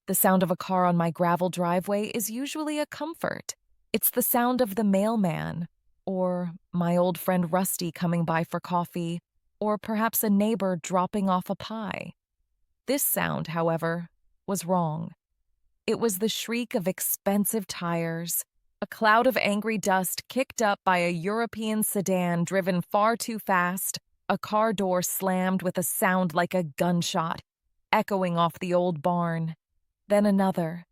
The sound of a car on my gravel driveway is usually a comfort. It's the sound of the mailman, or my old friend Rusty coming by for coffee, or perhaps a neighbor dropping off a pie. This sound, however, was wrong. It was the shriek of expensive tires, a cloud of angry dust kicked up by a European sedan driven far too fast, a car door slammed with a sound like a gunshot, echoing off the old barn. Then another.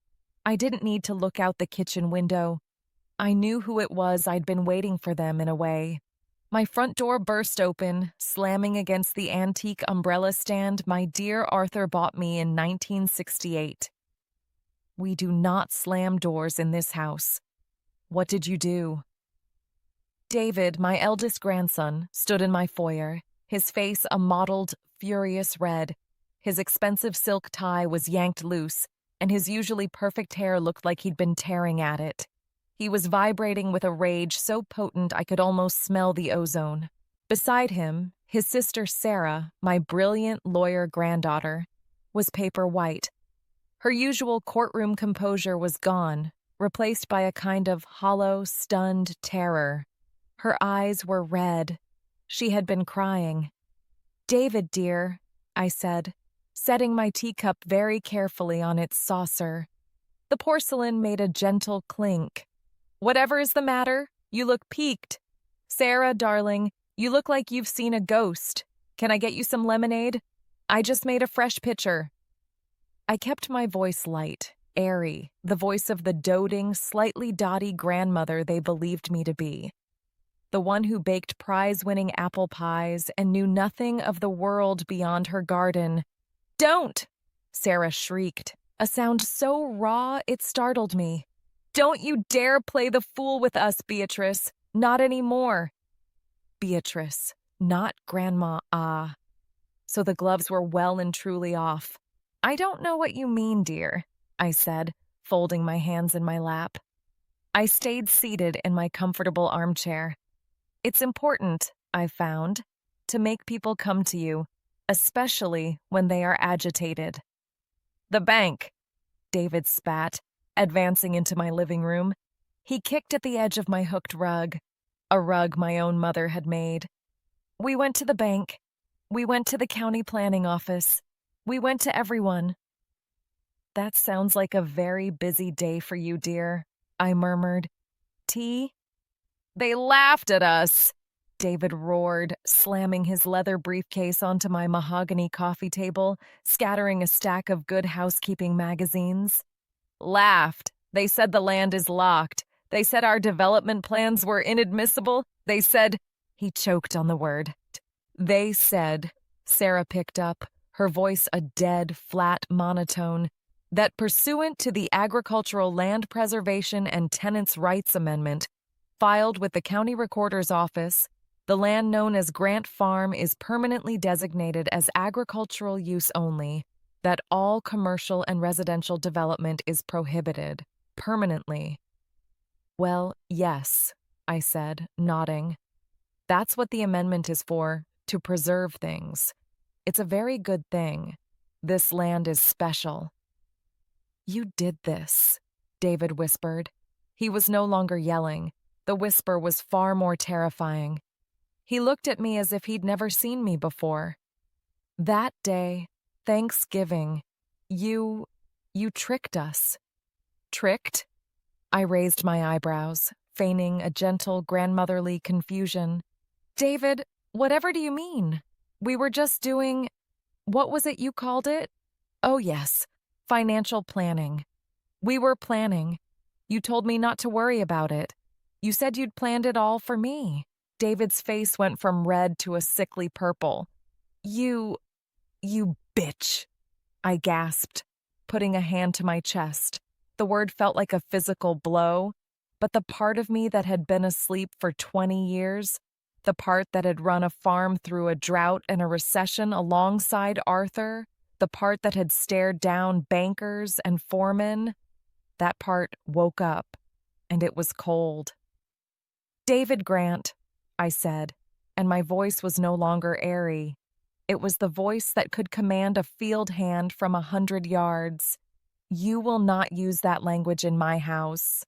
I didn't need to look out the kitchen window. I knew who it was. I'd been waiting for them in a way. My front door burst open, slamming against the antique umbrella stand my dear Arthur bought me in 1968. We do not slam doors in this house. What did you do? David, my eldest grandson, stood in my foyer, his face a mottled, furious red. His expensive silk tie was yanked loose, and his usually perfect hair looked like he'd been tearing at it. He was vibrating with a rage so potent I could almost smell the ozone. Beside him, his sister Sarah, my brilliant lawyer granddaughter, was paper white. Her usual courtroom composure was gone, replaced by a kind of hollow, stunned terror. Her eyes were red. She had been crying. "David, dear," I said, setting my teacup very carefully on its saucer. The porcelain made a gentle clink. "Whatever is the matter? You look peaked. Sarah, darling, you look like you've seen a ghost. Can I get you some lemonade? I just made a fresh pitcher." I kept my voice light, airy, the voice of the doting, slightly dotty grandmother they believed me to be. The one who baked prize-winning apple pies and knew nothing of the world beyond her garden. "Don't!" Sarah shrieked, a sound so raw it startled me. "Don't you dare play the fool with us, Beatrice. Not anymore." Beatrice, not Grandma, ah. So the gloves were well and truly off. "I don't know what you mean, dear," I said, folding my hands in my lap. I stayed seated in my comfortable armchair. It's important, I've found, to make people come to you, especially when they are agitated. "The bank," David spat, advancing into my living room. He kicked at the edge of my hooked rug, a rug my own mother had made. "We went to the bank. We went to the county planning office. We went to everyone." "That sounds like a very busy day for you, dear," I murmured. "Tea?" "They laughed at us," David roared, slamming his leather briefcase onto my mahogany coffee table, scattering a stack of Good Housekeeping magazines. "Laughed. They said the land is locked. They said our development plans were inadmissible. They said—" He choked on the word. "They said," Sarah picked up, her voice a dead, flat monotone, "that pursuant to the Agricultural Land Preservation and Tenants' Rights Amendment, filed with the County Recorder's Office, the land known as Grant Farm is permanently designated as agricultural use only, that all commercial and residential development is prohibited, permanently." "Well, yes," I said, nodding. "That's what the amendment is for, to preserve things. It's a very good thing. This land is special." "You did this," David whispered. He was no longer yelling. The whisper was far more terrifying. He looked at me as if he'd never seen me before. "That day, Thanksgiving, you tricked us." "Tricked?" I raised my eyebrows, feigning a gentle, grandmotherly confusion. "David, whatever do you mean? We were just doing— what was it you called it? Oh, yes, financial planning. We were planning. You told me not to worry about it. You said you'd planned it all for me." David's face went from red to a sickly purple. You bitch," I gasped, putting a hand to my chest. The word felt like a physical blow, but the part of me that had been asleep for 20 years, the part that had run a farm through a drought and a recession alongside Arthur, the part that had stared down bankers and foremen, that part woke up, and it was cold. "David Grant," I said, and my voice was no longer airy. It was the voice that could command a field hand from 100 yards. You will not use that language in my house.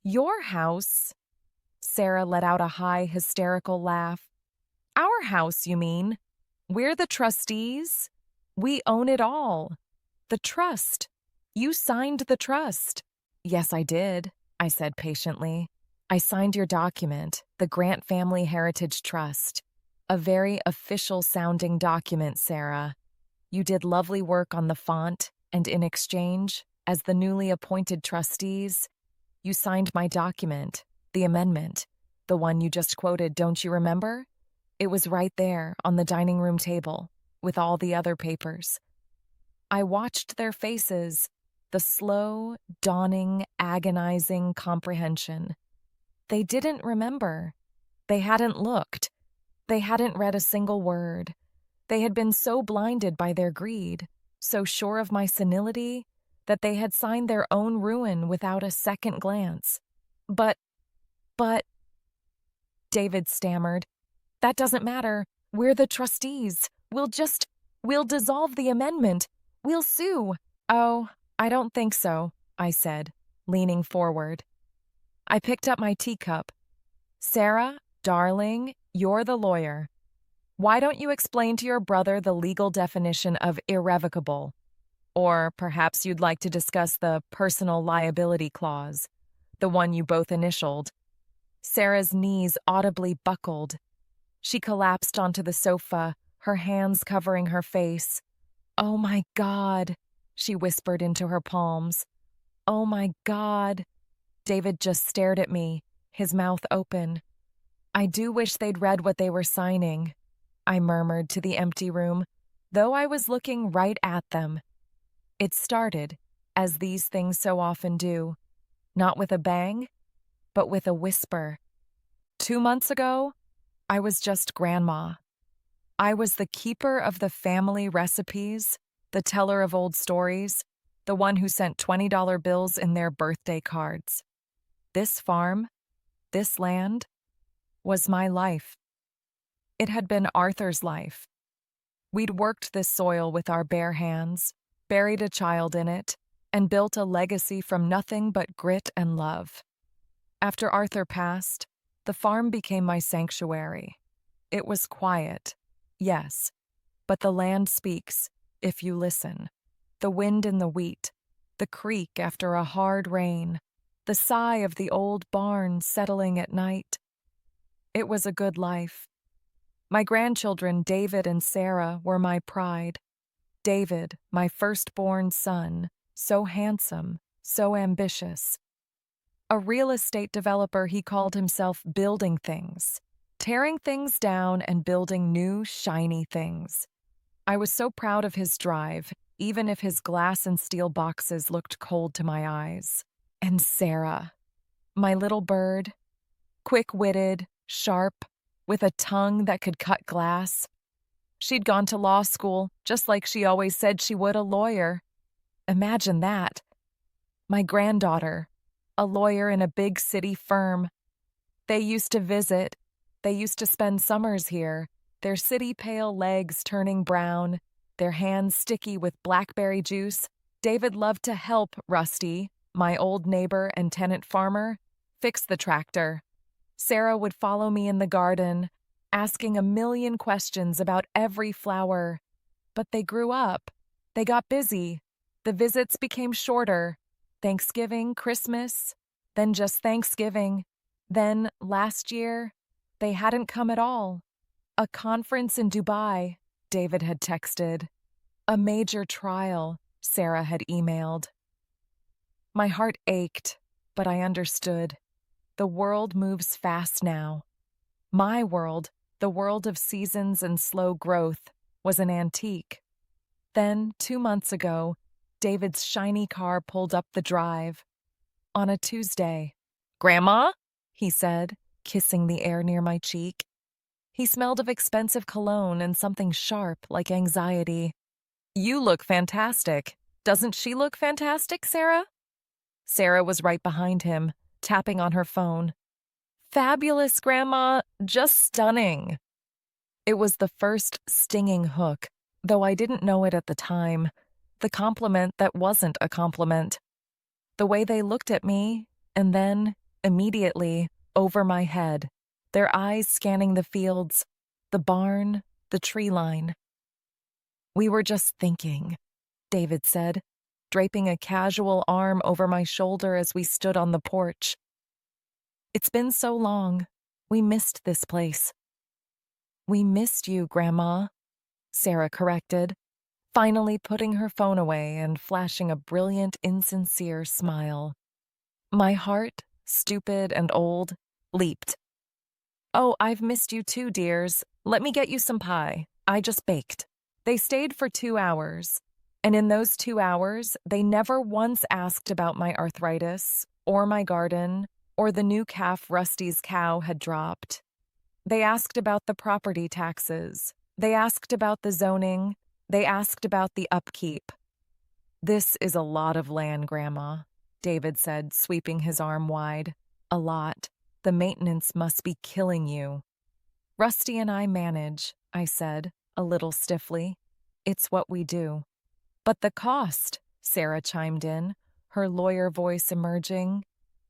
Your house? Sarah let out a high, hysterical laugh. Our house, you mean? We're the trustees. We own it all. The trust. You signed the trust. Yes, I did, I said patiently. I signed your document, the Grant Family Heritage Trust. A very official-sounding document, Sarah. You did lovely work on the font, and in exchange, as the newly appointed trustees, you signed my document, the amendment, the one you just quoted, don't you remember? It was right there on the dining room table, with all the other papers. I watched their faces, the slow, dawning, agonizing comprehension. They didn't remember. They hadn't looked. They hadn't read a single word. They had been so blinded by their greed, so sure of my senility, that they had signed their own ruin without a second glance. But, David stammered, that doesn't matter. We're the trustees. We'll dissolve the amendment. We'll sue. Oh, I don't think so, I said, leaning forward. I picked up my teacup. Sarah, darling, you're the lawyer. Why don't you explain to your brother the legal definition of irrevocable? Or perhaps you'd like to discuss the personal liability clause, the one you both initialed. Sarah's knees audibly buckled. She collapsed onto the sofa, her hands covering her face. Oh my God, she whispered into her palms. Oh my God. David just stared at me, his mouth open. I do wish they'd read what they were signing, I murmured to the empty room, though I was looking right at them. It started, as these things so often do, not with a bang, but with a whisper. 2 months ago, I was just grandma. I was the keeper of the family recipes, the teller of old stories, the one who sent $20 bills in their birthday cards. This farm, this land, was my life. It had been Arthur's life. We'd worked this soil with our bare hands, buried a child in it, and built a legacy from nothing but grit and love. After Arthur passed, the farm became my sanctuary. It was quiet, yes, but the land speaks, if you listen. The wind in the wheat, the creak after a hard rain, the sigh of the old barn settling at night. It was a good life. My grandchildren, David and Sarah, were my pride. David, my firstborn son, so handsome, so ambitious. A real estate developer, he called himself building things, tearing things down and building new, shiny things. I was so proud of his drive, even if his glass and steel boxes looked cold to my eyes. And Sarah, my little bird, quick-witted, sharp, with a tongue that could cut glass. She'd gone to law school, just like she always said she would, a lawyer. Imagine that. My granddaughter, a lawyer in a big city firm. They used to visit. They used to spend summers here, their city pale legs turning brown, their hands sticky with blackberry juice. David loved to help Rusty, my old neighbor and tenant farmer, fix the tractor. Sarah would follow me in the garden, asking a million questions about every flower. But they grew up. They got busy. The visits became shorter. Thanksgiving, Christmas, then just Thanksgiving. Then, last year, they hadn't come at all. A conference in Dubai, David had texted. A major trial, Sarah had emailed. My heart ached, but I understood. The world moves fast now. My world, the world of seasons and slow growth, was an antique. Then, 2 months ago, David's shiny car pulled up the drive. On a Tuesday. "Grandma?" he said, kissing the air near my cheek. He smelled of expensive cologne and something sharp like anxiety. "You look fantastic. Doesn't she look fantastic, Sarah?" Sarah was right behind him, tapping on her phone. "Fabulous, Grandma. Just stunning." It was the first stinging hook, though I didn't know it at the time. the compliment that wasn't a compliment. The way they looked at me, and then, immediately, over my head, their eyes scanning the fields, the barn, the tree line. "We were just thinking," David said, draping a casual arm over my shoulder as we stood on the porch. "It's been so long. We missed this place." "We missed you, Grandma," Sarah corrected, finally putting her phone away and flashing a brilliant, insincere smile. My heart, stupid and old, leaped. "Oh, I've missed you too, dears. Let me get you some pie. I just baked." They stayed for 2 hours, and in those 2 hours, they never once asked about my arthritis, or my garden, or the new calf Rusty's cow had dropped. They asked about the property taxes. They asked about the zoning. They asked about the upkeep. "This is a lot of land, Grandma," David said, sweeping his arm wide. "A lot. The maintenance must be killing you." "Rusty and I manage," I said, a little stiffly. "It's what we do." "But the cost," Sarah chimed in, her lawyer voice emerging.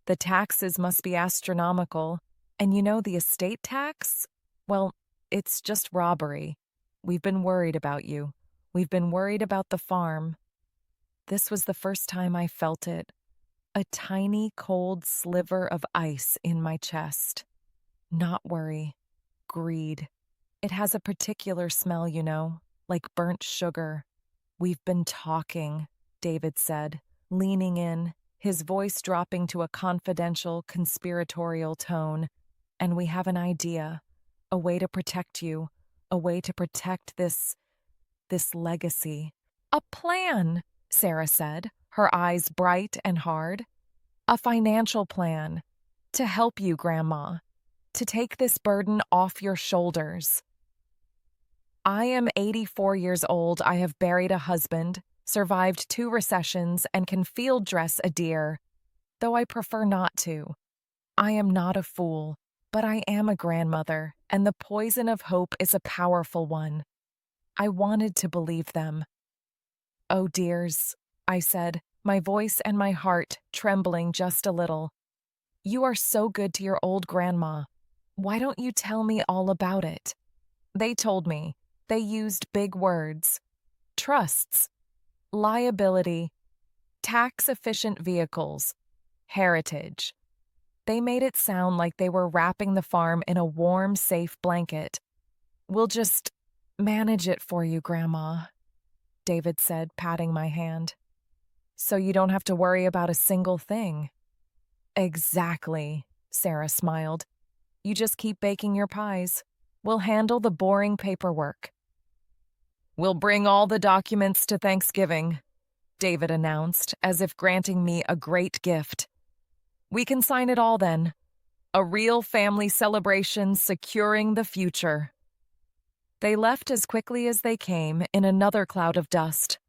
"The taxes must be astronomical. And you know the estate tax? Well, it's just robbery. We've been worried about you. We've been worried about the farm." This was the first time I felt it. A tiny, cold sliver of ice in my chest. Not worry. Greed. It has a particular smell, you know, like burnt sugar. "We've been talking," David said, leaning in, his voice dropping to a confidential, conspiratorial tone. "And we have an idea, a way to protect you, a way to protect this legacy." "A plan," Sarah said, her eyes bright and hard. "A financial plan. To help you, Grandma. To take this burden off your shoulders." "I am 84 years old. I have buried a husband, survived 2 recessions, and can field dress a deer, though I prefer not to. I am not a fool, but I am a grandmother, and the poison of hope is a powerful one." I wanted to believe them. "Oh, dears," I said, my voice and my heart trembling just a little. "You are so good to your old grandma. Why don't you tell me all about it?" They told me. They used big words. Trusts, liability, tax-efficient vehicles, heritage. They made it sound like they were wrapping the farm in a warm, safe blanket. "We'll just manage it for you, Grandma," David said, patting my hand. "So you don't have to worry about a single thing." "Exactly," Sarah smiled. "You just keep baking your pies. We'll handle the boring paperwork." "We'll bring all the documents to Thanksgiving," David announced, as if granting me a great gift. "We can sign it all then. A real family celebration securing the future." They left as quickly as they came in another cloud of dust.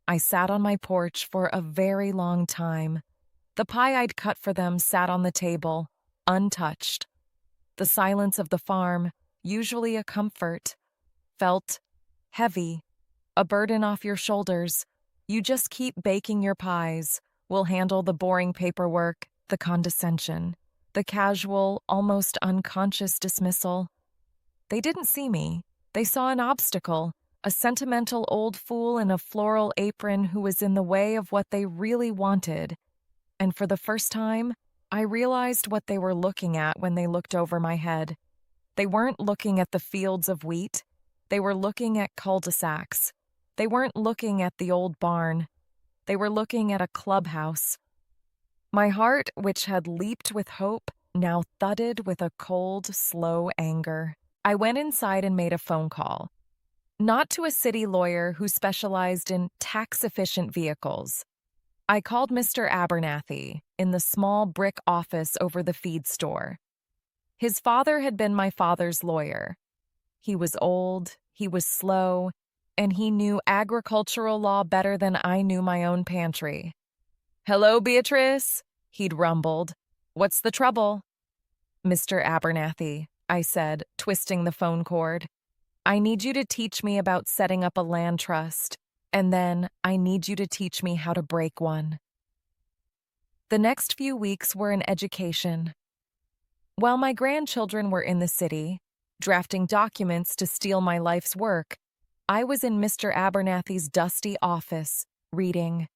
I sat on my porch for a very long time. The pie I'd cut for them sat on the table, untouched. The silence of the farm, usually a comfort, felt heavy, a burden off your shoulders. You just keep baking your pies. We'll handle the boring paperwork, the condescension, the casual, almost unconscious dismissal. They didn't see me. They saw an obstacle, a sentimental old fool in a floral apron who was in the way of what they really wanted. And for the first time, I realized what they were looking at when they looked over my head. They weren't looking at the fields of wheat. They were looking at cul-de-sacs. They weren't looking at the old barn. They were looking at a clubhouse. My heart, which had leaped with hope, now thudded with a cold, slow anger. I went inside and made a phone call. Not to a city lawyer who specialized in tax-efficient vehicles. I called Mr. Abernathy in the small brick office over the feed store. His father had been my father's lawyer. He was old, he was slow, and he knew agricultural law better than I knew my own pantry. "Hello, Beatrice," he'd rumbled. "What's the trouble?" "Mr. Abernathy," I said, twisting the phone cord. "I need you to teach me about setting up a land trust. And then I need you to teach me how to break one. The next few weeks were an education. While my grandchildren were in the city, drafting documents to steal my life's work, I was in Mr. Abernathy's dusty office, reading.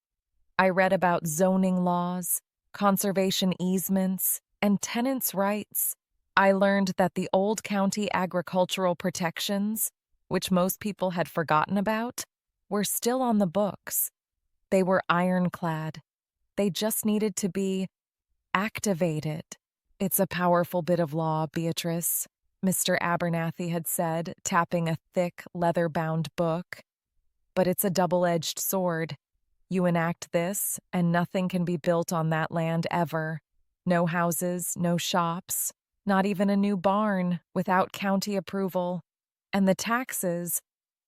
I read about zoning laws, conservation easements, and tenants' rights. I learned that the old county agricultural protections, which most people had forgotten about, were still on the books. They were ironclad. They just needed to be activated. It's a powerful bit of law, Beatrice, Mr. Abernathy had said, tapping a thick, leather-bound book. But it's a double-edged sword. You enact this, and nothing can be built on that land ever. No houses, no shops, not even a new barn without county approval. And the taxes,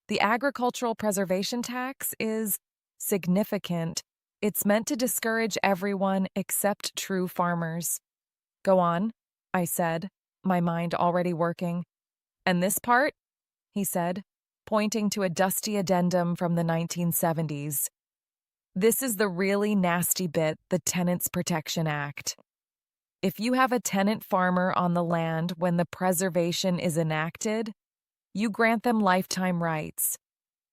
the agricultural preservation tax, is significant. It's meant to discourage everyone except true farmers. Go on, I said, my mind already working. And this part, he said, pointing to a dusty addendum from the 1970s. This is the really nasty bit, the Tenants Protection Act. If you have a tenant farmer on the land when the preservation is enacted, you grant them lifetime rights.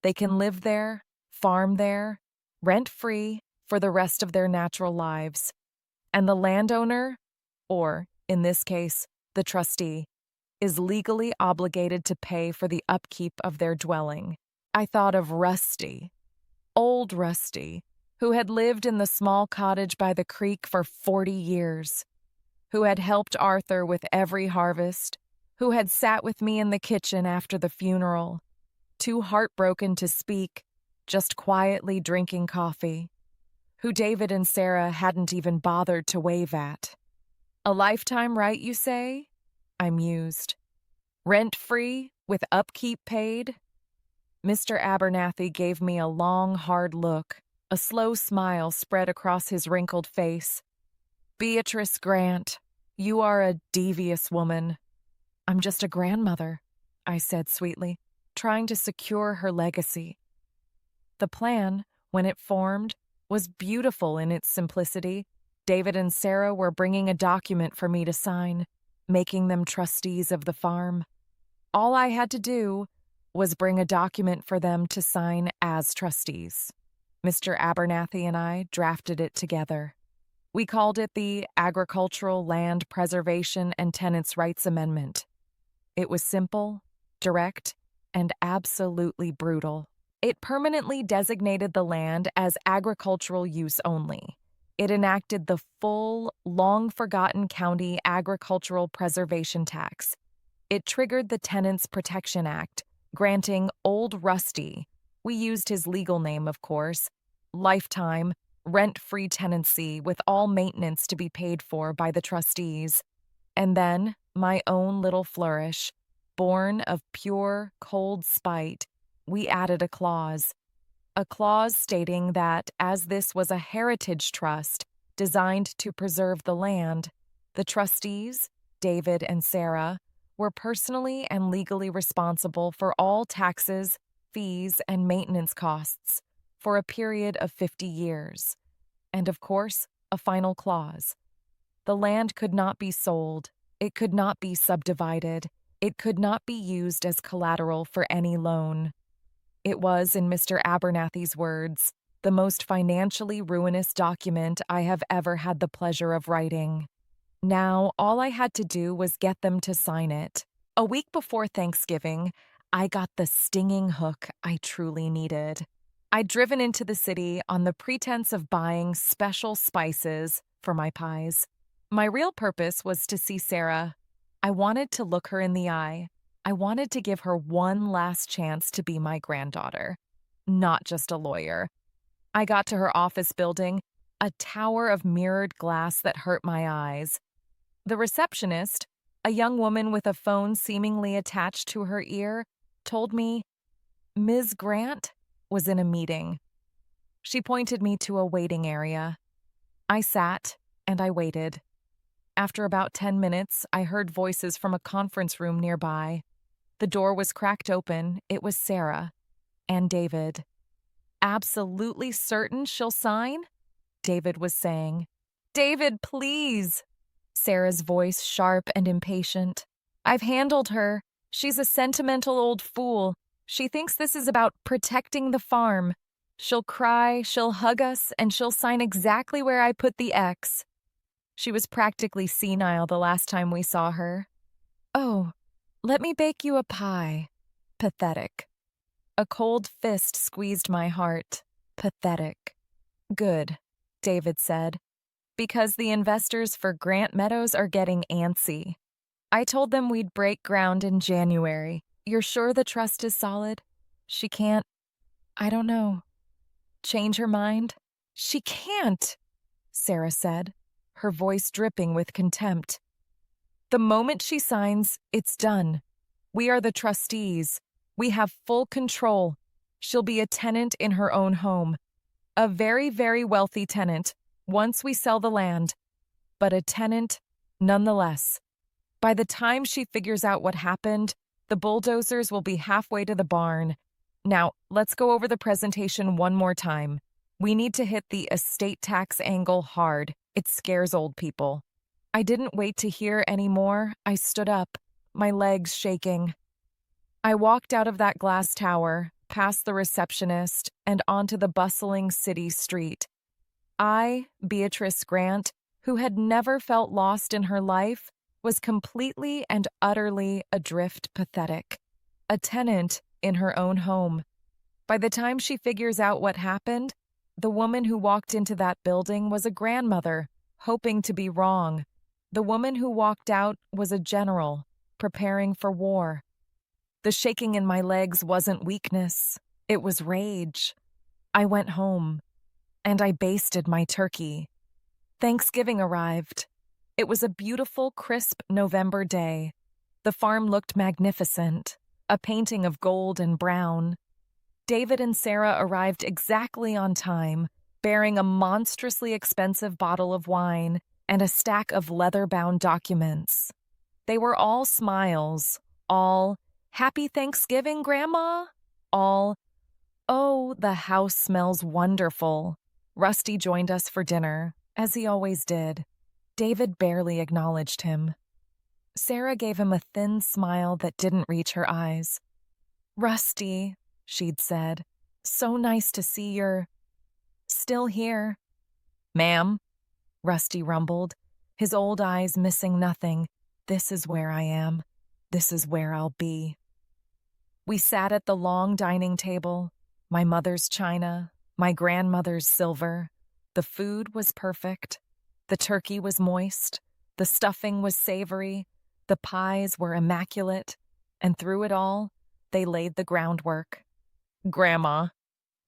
They can live there, farm there, rent-free for the rest of their natural lives. And the landowner, or, in this case, the trustee, is legally obligated to pay for the upkeep of their dwelling. I thought of Rusty, old Rusty, who had lived in the small cottage by the creek for 40 years, who had helped Arthur with every harvest, who had sat with me in the kitchen after the funeral, too heartbroken to speak, just quietly drinking coffee, who David and Sarah hadn't even bothered to wave at. A lifetime right, you say? I mused. Rent-free, with upkeep paid? Mr. Abernathy gave me a long, hard look. A slow smile spread across his wrinkled face. Beatrice Grant, you are a devious woman. I'm just a grandmother, I said sweetly, trying to secure her legacy. The plan, when it formed, was beautiful in its simplicity. David and Sarah were bringing a document for me to sign, making them trustees of the farm. All I had to do was bring a document for them to sign as trustees. Mr. Abernathy and I drafted it together. We called it the Agricultural Land Preservation and Tenants' Rights Amendment. It was simple, direct, and absolutely brutal. It permanently designated the land as agricultural use only. It enacted the full, long-forgotten county agricultural preservation tax. It triggered the Tenants Protection Act, granting Old Rusty, we used his legal name, of course, lifetime, rent-free tenancy with all maintenance to be paid for by the trustees. And then, my own little flourish, born of pure, cold spite, we added a clause stating that as this was a heritage trust designed to preserve the land, the trustees, David and Sarah, were personally and legally responsible for all taxes, fees, and maintenance costs for a period of 50 years. And of course, a final clause. The land could not be sold, it could not be subdivided, it could not be used as collateral for any loan. It was, in Mr. Abernathy's words, the most financially ruinous document I have ever had the pleasure of writing. Now, all I had to do was get them to sign it. A week before Thanksgiving, I got the stinging hook I truly needed. I'd driven into the city on the pretense of buying special spices for my pies. My real purpose was to see Sarah. I wanted to look her in the eye. I wanted to give her one last chance to be my granddaughter, not just a lawyer. I got to her office building, a tower of mirrored glass that hurt my eyes. The receptionist, a young woman with a phone seemingly attached to her ear, told me Ms. Grant was in a meeting. She pointed me to a waiting area. I sat and I waited. After about 10 minutes, I heard voices from a conference room nearby. The door was cracked open. It was Sarah and David. absolutely certain she'll sign? David was saying. David, please! Sarah's voice sharp and impatient. I've handled her. She's a sentimental old fool. She thinks this is about protecting the farm. She'll cry, she'll hug us, and she'll sign exactly where I put the X. She was practically senile the last time we saw her. Oh, let me bake you a pie. Pathetic. A cold fist squeezed my heart. Pathetic. Good, David said, because the investors for Grant Meadows are getting antsy. I told them we'd break ground in January. You're sure the trust is solid? She can't, I don't know, change her mind? She can't, Sarah said, her voice dripping with contempt. The moment she signs, it's done. We are the trustees. We have full control. She'll be a tenant in her own home. A very, very wealthy tenant, once we sell the land. But a tenant, nonetheless. By the time she figures out what happened, the bulldozers will be halfway to the barn. Now, let's go over the presentation one more time. We need to hit the estate tax angle hard. It scares old people. I didn't wait to hear any more. I stood up, my legs shaking. I walked out of that glass tower, past the receptionist, and onto the bustling city street. I, Beatrice Grant, who had never felt lost in her life, was completely and utterly adrift pathetic. A tenant in her own home. By the time she figures out what happened, the woman who walked into that building was a grandmother, hoping to be wrong. The woman who walked out was a general, preparing for war. The shaking in my legs wasn't weakness, it was rage. I went home, and I basted my turkey. Thanksgiving arrived. It was a beautiful, crisp November day. The farm looked magnificent, a painting of gold and brown. David and Sarah arrived exactly on time, bearing a monstrously expensive bottle of wine and a stack of leather-bound documents. They were all smiles, all, "Happy Thanksgiving, Grandma?" All, "Oh, the house smells wonderful." Rusty joined us for dinner, as he always did. David barely acknowledged him. Sarah gave him a thin smile that didn't reach her eyes. "Rusty," she'd said, "so nice to see you're still here." "Ma'am," Rusty rumbled, his old eyes missing nothing. "This is where I am. This is where I'll be." We sat at the long dining table, my mother's china, my grandmother's silver. The food was perfect. The turkey was moist. The stuffing was savory. The pies were immaculate. And through it all, they laid the groundwork. "Grandma,"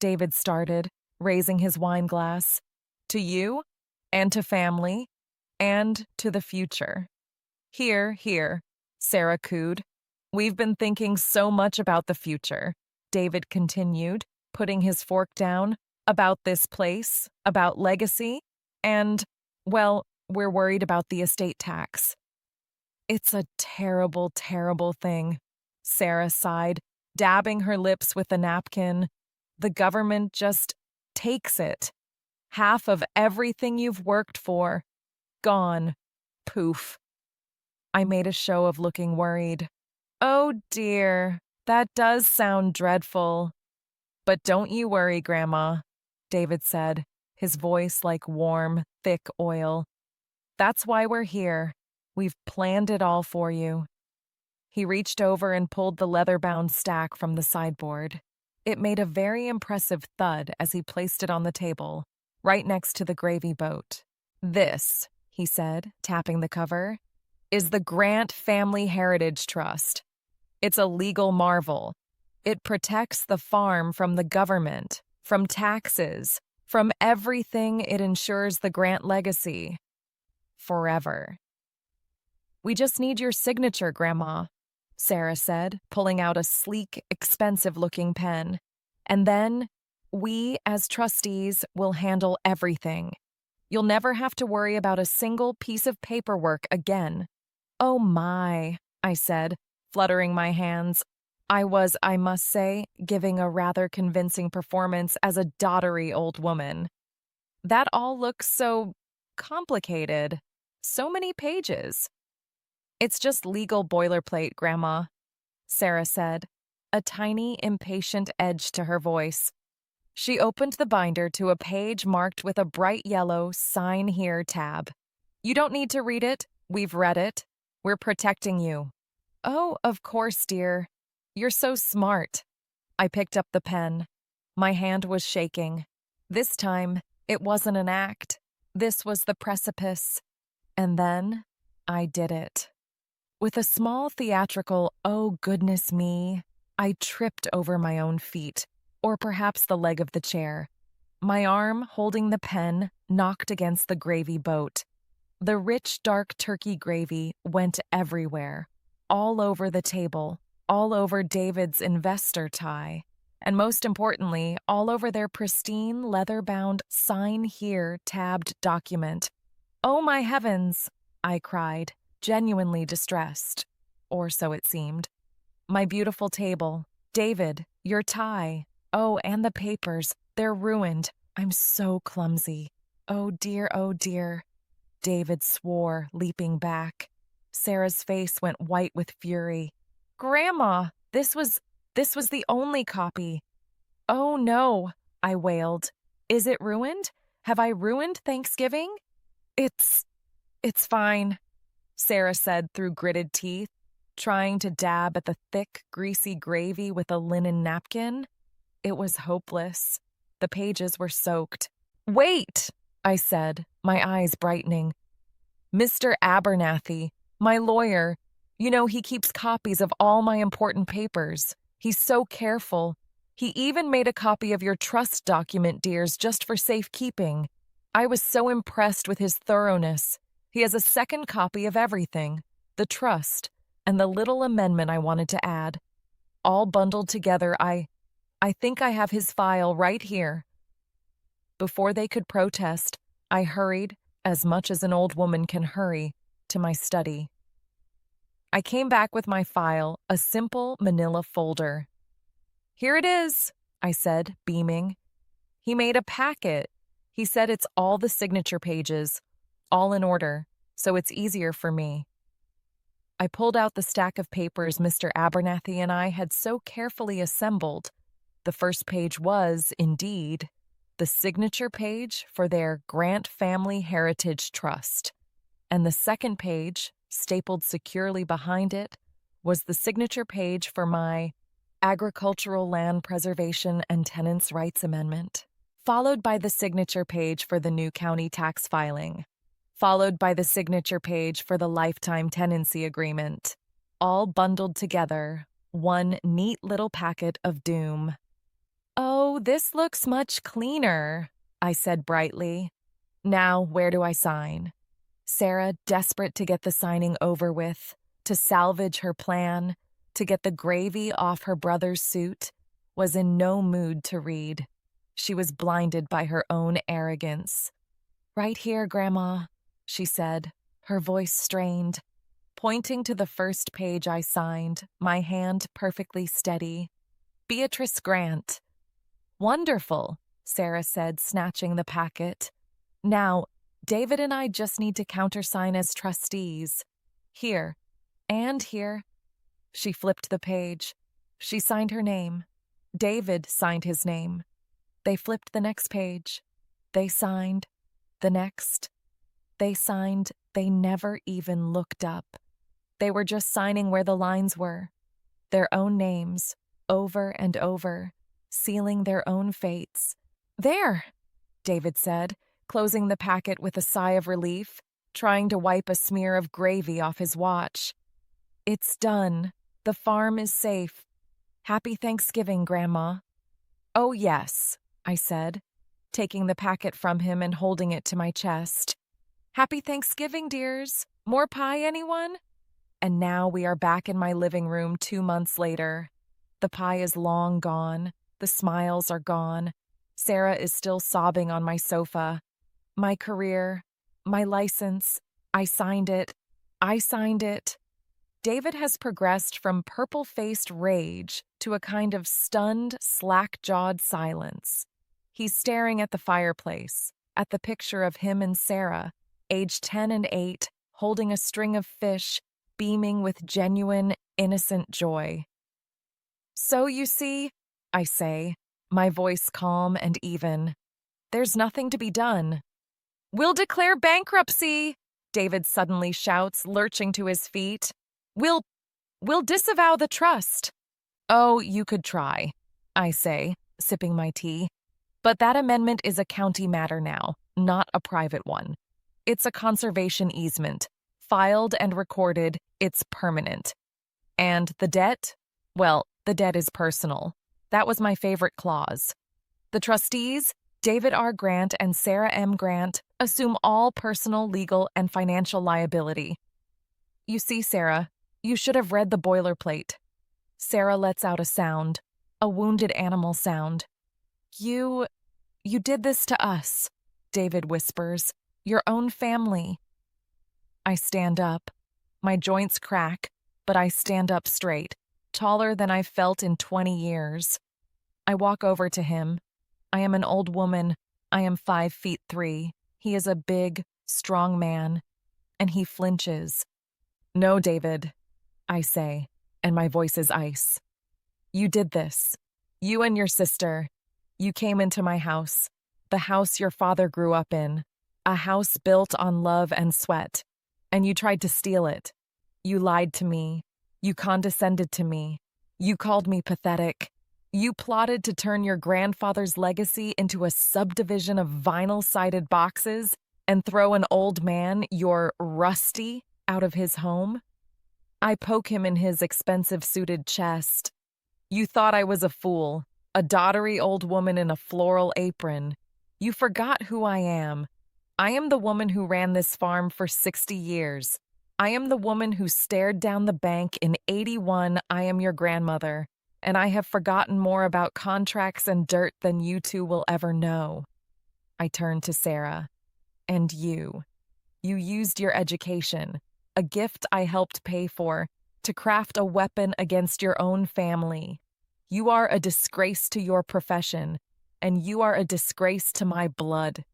David started, raising his wine glass, "to you, and to family, and to the future." "Here, here," Sarah cooed. "We've been thinking so much about the future," David continued, putting his fork down, "about this place, about legacy, and, well, we're worried about the estate tax." "It's a terrible, terrible thing," Sarah sighed, dabbing her lips with a napkin. "The government just takes it. Half of everything you've worked for. Gone. Poof." I made a show of looking worried. "Oh dear, that does sound dreadful." "But don't you worry, Grandma," David said, his voice like warm, thick oil. "That's why we're here. We've planned it all for you." He reached over and pulled the leather-bound stack from the sideboard. It made a very impressive thud as he placed it on the table, right next to the gravy boat. "This," he said, tapping the cover, "is the Grant Family Heritage Trust. It's a legal marvel. It protects the farm from the government, from taxes, from everything. It ensures the Grant legacy. Forever." "We just need your signature, Grandma," Sarah said, pulling out a sleek, expensive-looking pen. "And then, we, as trustees, will handle everything. You'll never have to worry about a single piece of paperwork again." "Oh my," I said, fluttering my hands. I must say, giving a rather convincing performance as a dottery old woman. That all looks so complicated. So many pages. It's just legal boilerplate, Grandma, Sarah said, a tiny, impatient edge to her voice. She opened the binder to a page marked with a bright yellow Sign Here tab. You don't need to read it. We've read it. We're protecting you. Oh, of course, dear. You're so smart. I picked up the pen. My hand was shaking. This time, it wasn't an act. This was the precipice. And then, I did it. With a small theatrical, oh goodness me, I tripped over my own feet, or perhaps the leg of the chair. My arm, holding the pen, knocked against the gravy boat. The rich, dark turkey gravy went everywhere, all over the table, all over David's investor tie, and most importantly, all over their pristine, leather-bound, Sign Here tabbed document. Oh my heavens, I cried, genuinely distressed, or so it seemed. My beautiful table, David, your tie, oh, and the papers, they're ruined. I'm so clumsy. Oh dear, David swore, leaping back. Sarah's face went white with fury. Grandma, this was the only copy. Oh no, I wailed. Is it ruined? Have I ruined Thanksgiving? It's fine, Sarah said through gritted teeth, trying to dab at the thick, greasy gravy with a linen napkin. It was hopeless. The pages were soaked. Wait, I said, my eyes brightening. Mr. Abernathy, my lawyer, you know he keeps copies of all my important papers. He's so careful. He even made a copy of your trust document, dears, just for safekeeping. I was so impressed with his thoroughness. He has a second copy of everything, the trust, and the little amendment I wanted to add. All bundled together, I think I have his file right here. Before they could protest, I hurried, as much as an old woman can hurry, to my study. I came back with my file, a simple manila folder. Here it is, I said, beaming. He made a packet. He said it's all the signature pages, all in order, so it's easier for me. I pulled out the stack of papers Mr. Abernathy and I had so carefully assembled. The first page was, indeed, the signature page for their Grant Family Heritage Trust, and the second page, stapled securely behind it, was the signature page for my Agricultural Land Preservation and Tenants' Rights Amendment, followed by the signature page for the new county tax filing, followed by the signature page for the lifetime tenancy agreement, all bundled together, one neat little packet of doom. Oh, this looks much cleaner, I said brightly. Now, where do I sign? Sarah, desperate to get the signing over with, to salvage her plan, to get the gravy off her brother's suit, was in no mood to read. She was blinded by her own arrogance. Right here, Grandma, she said, her voice strained, pointing to the first page I signed, my hand perfectly steady. Beatrice Grant. Wonderful, Sarah said, snatching the packet. Now, David and I just need to countersign as trustees. Here, and here. She flipped the page. She signed her name. David signed his name. They flipped the next page. They signed. The next. They signed. They never even looked up. They were just signing where the lines were. Their own names, over and over, sealing their own fates. There, David said, closing the packet with a sigh of relief, trying to wipe a smear of gravy off his watch. It's done. The farm is safe. Happy Thanksgiving, Grandma. Oh, yes, I said, taking the packet from him and holding it to my chest. Happy Thanksgiving, dears. More pie, anyone? And now we are back in my living room 2 months later. The pie is long gone. The smiles are gone. Sarah is still sobbing on my sofa. My career, my license, I signed it. David has progressed from purple-faced rage to a kind of stunned, slack-jawed silence. He's staring at the fireplace, at the picture of him and Sarah, aged 10 and 8, holding a string of fish, beaming with genuine, innocent joy. "So, you see," I say, my voice calm and even, "there's nothing to be done." "We'll declare bankruptcy!" David suddenly shouts, lurching to his feet. We'll disavow the trust." "Oh, you could try," I say, sipping my tea. "But that amendment is a county matter now, not a private one. It's a conservation easement. Filed and recorded, it's permanent. And the debt? Well, the debt is personal. That was my favorite clause. The trustees, David R. Grant and Sarah M. Grant, assume all personal, legal, and financial liability." "You see, Sarah, you should have read the boilerplate." Sarah lets out a sound, a wounded animal sound. You did this to us," David whispers. "Your own family." I stand up. My joints crack, but I stand up straight, taller than I've felt in 20 years. I walk over to him. I am an old woman. I am 5'3". He is a big, strong man, and he flinches. "No, David," I say, and my voice is ice. "You did this. You and your sister. You came into my house, the house your father grew up in, a house built on love and sweat, and you tried to steal it. You lied to me. You condescended to me. You called me pathetic. You plotted to turn your grandfather's legacy into a subdivision of vinyl-sided boxes and throw an old man, your Rusty, out of his home." I poke him in his expensive suited chest. "You thought I was a fool, a dottery old woman in a floral apron. You forgot who I am. I am the woman who ran this farm for 60 years. I am the woman who stared down the bank in 81. I am your grandmother, and I have forgotten more about contracts and dirt than you two will ever know." I turn to Sarah. "And you. You used your education, a gift I helped pay for, to craft a weapon against your own family. You are a disgrace to your profession, and you are a disgrace to my blood.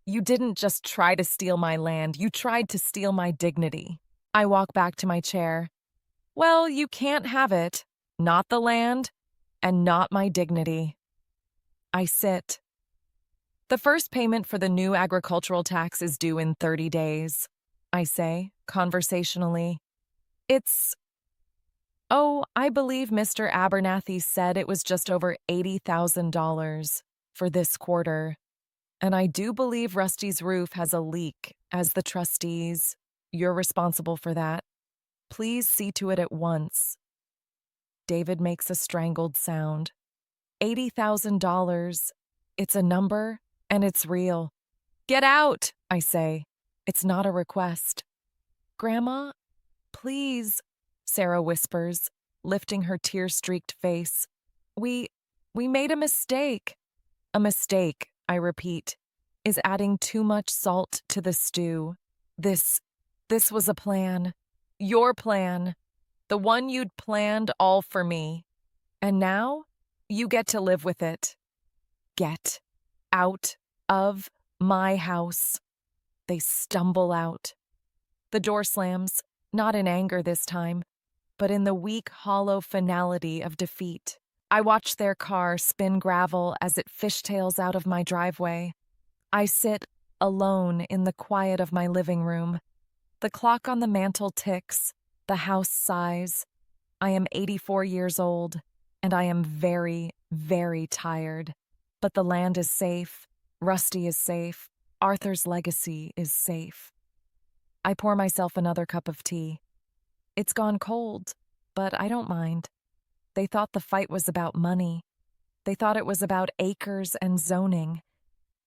You didn't just try to steal my land, you tried to steal my dignity." I walk back to my chair. "Well, you can't have it. Not the land, and not my dignity." I sit. "The first payment for the new agricultural tax is due in 30 days, I say, conversationally. I believe Mr. Abernathy said it was just over $80,000 for this quarter. And I do believe Rusty's roof has a leak. As the trustees, you're responsible for that. Please see to it at once." David makes a strangled sound. $80,000. It's a number, and it's real. "Get out," I say. It's not a request. "Grandma, please," Sarah whispers, lifting her tear-streaked face. We made a mistake." "A mistake," I repeat, "is adding too much salt to the stew. This was a plan. Your plan. The one you'd planned all for me. And now, you get to live with it. Get out of my house." They stumble out. The door slams, not in anger this time, but in the weak, hollow finality of defeat. I watch their car spin gravel as it fishtails out of my driveway. I sit alone in the quiet of my living room. The clock on the mantel ticks, the house sighs. I am 84 years old, and I am very, very tired. But the land is safe, Rusty is safe, Arthur's legacy is safe. I pour myself another cup of tea. It's gone cold, but I don't mind. They thought the fight was about money. They thought it was about acres and zoning.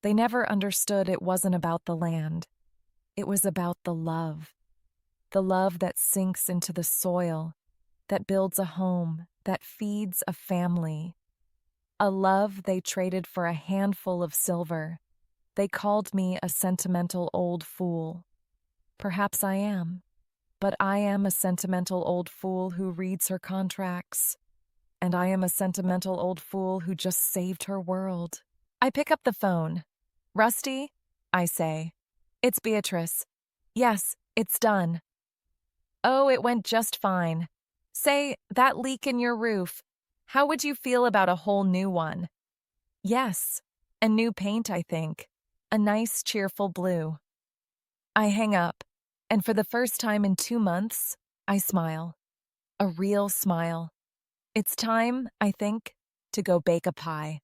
They never understood it wasn't about the land. It was about the love that sinks into the soil, that builds a home, that feeds a family. A love they traded for a handful of silver. They called me a sentimental old fool. Perhaps I am. But I am a sentimental old fool who reads her contracts. And I am a sentimental old fool who just saved her world. I pick up the phone. Rusty? I say. It's Beatrice. Yes, it's done. Oh, it went just fine. Say, that leak in your roof. How would you feel about a whole new one? Yes, and new paint, I think. A nice, cheerful blue. I hang up, and for the first time in 2 months, I smile. A real smile. It's time, I think, to go bake a pie.